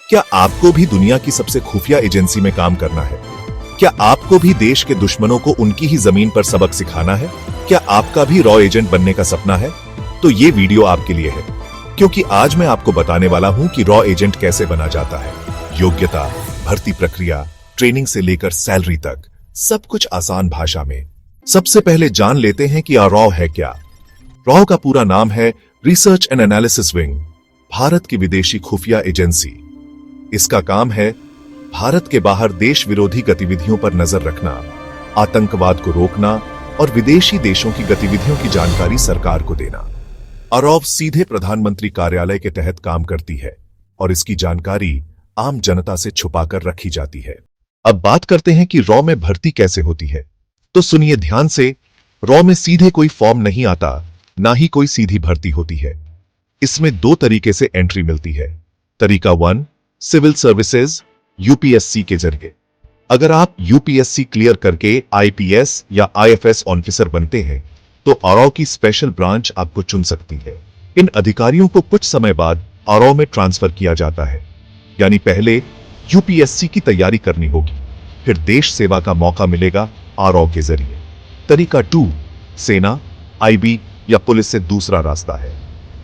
क्या आपको भी दुनिया की सबसे खुफिया एजेंसी में काम करना है? क्या आपको भी देश के दुश्मनों को उनकी ही जमीन पर सबक सिखाना है? क्या आपका भी रॉ एजेंट बनने का सपना है? तो ये वीडियो आपके लिए है, क्योंकि आज मैं आपको बताने वाला हूं कि रॉ एजेंट कैसे बना जाता है। योग्यता, भर्ती प्रक्रिया, ट्रेनिंग से लेकर सैलरी तक, सब कुछ आसान भाषा में। सबसे पहले जान लेते हैं कि रॉ है क्या। रॉ का पूरा नाम है research and analysis wing, Bharat की विदेशी खुफिया एजेंसी। इसका काम है भारत के बाहर देश विरोधी गतिविधियों पर नजर रखना, आतंकवाद को रोकना और विदेशी देशों की गतिविधियों की जानकारी सरकार को देना। रॉ सीधे प्रधानमंत्री कार्यालय के तहत काम करती है और इसकी जानकारी आम जनता से छुपाकर रखी जाती है। अब बात करते हैं कि रॉ में भर्ती कैसे होती है। तो सुनिए ध्यान से, रॉ में सीधे कोई फॉर्म नहीं आता, ना ही कोई सीधी भर्ती होती है। इसमें दो तरीके से एंट्री मिलती है। तरीका 1, सिविल सर्विसेज यूपीएससी के जरिए। अगर आप यूपीएससी क्लियर करके आईपीएस या आईएफएस ऑफिसर बनते हैं तो रॉ की स्पेशल ब्रांच आपको चुन सकती है। इन अधिकारियों को कुछ समय बाद रॉ में ट्रांसफर किया जाता है, यानी पहले यूपीएससी की तैयारी करनी होगी, फिर देश सेवा का मौका मिलेगा रॉ के जरिए। तरीका 2, सेना, आईबी या पुलिस से दूसरा रास्ता है।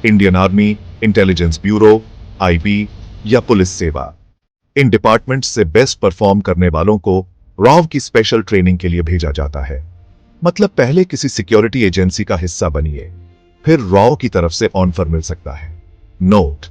Indian army, intelligence bureau, IB या पुलिस सेवा। इन डिपार्टमेंट से बेस्ट परफॉर्म करने वालों को रॉ की स्पेशल ट्रेनिंग के लिए भेजा जाता है। मतलब पहले किसी सिक्योरिटी एजेंसी का हिस्सा बनिए, फिर रॉ की तरफ से ऑफर मिल सकता है। नोट,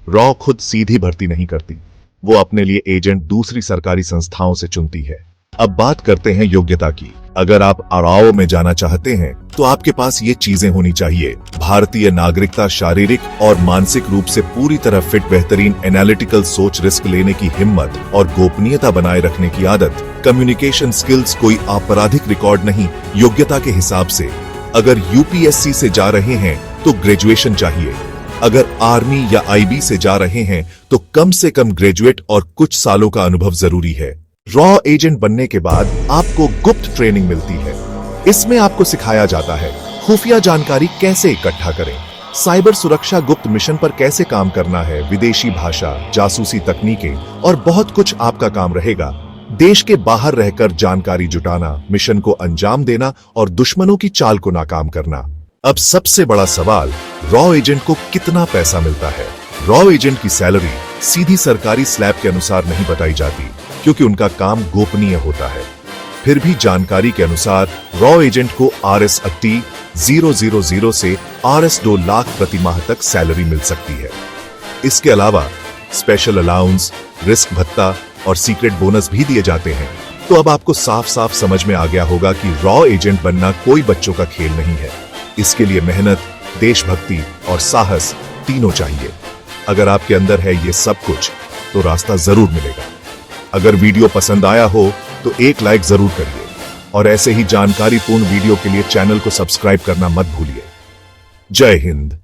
रॉ खुद सीधी भर्ती नहीं करती, वो अपने लिए एजेंट दूसरी सरकारी संस्थाओं से चुनती है। अब बात करते हैं योग्यता की। अगर आप रॉ में जाना चाहते हैं तो आपके पास ये चीजें होनी चाहिए: भारतीय नागरिकता, शारीरिक और मानसिक रूप से पूरी तरह फिट, बेहतरीन एनालिटिकल सोच, रिस्क लेने की हिम्मत और गोपनीयता बनाए रखने की आदत, कम्युनिकेशन स्किल्स, कोई आपराधिक रिकॉर्ड नहीं। योग्यता के हिसाब से अगर यूपीएससी से जा रहे हैं तो ग्रेजुएशन चाहिए, अगर आर्मी या आईबी से जा रहे हैं तो कम से कम ग्रेजुएट और कुछ सालों का अनुभव जरूरी है। रॉ एजेंट बनने के बाद आपको गुप्त ट्रेनिंग मिलती है। इसमें आपको सिखाया जाता है खुफिया जानकारी कैसे इकट्ठा करें, साइबर सुरक्षा, गुप्त मिशन पर कैसे काम करना है, विदेशी भाषा, जासूसी तकनीकें और बहुत कुछ आपका काम रहेगा। देश के बाहर रहकर जानकारी जुटाना, मिशन को अंजाम देना और दुश्मनों की चाल को नाकाम करना। अब सबसे बड़ा सवाल, रॉ एजेंट को कितना पैसा मिलता है? रॉ एजेंट की सैलरी सीधी सरकारी स्लैब के अनुसार नहीं बताई जाती, क्योंकि उनका काम गोपनीय होता है। फिर भी जानकारी के अनुसार रॉ एजेंट को RS 000 से RS 2 लाख प्रति माह तक सैलरी मिल सकती है। इसके अलावा स्पेशल अलाउंस, रिस्क भत्ता और सीक्रेट बोनस भी दिए जाते हैं। तो अब आपको साफ साफ समझ में आ गया होगा कि रॉ एजेंट बनना कोई बच्चों का खेल नहीं है। इसके लिए मेहनत, देशभक्ति और साहस तीनों चाहिए। अगर आपके अंदर है ये सब कुछ तो रास्ता जरूर मिलेगा। अगर वीडियो पसंद आया हो तो एक लाइक जरूर करिए और ऐसे ही जानकारीपूर्ण वीडियो के लिए चैनल को सब्सक्राइब करना मत भूलिए। जय हिंद।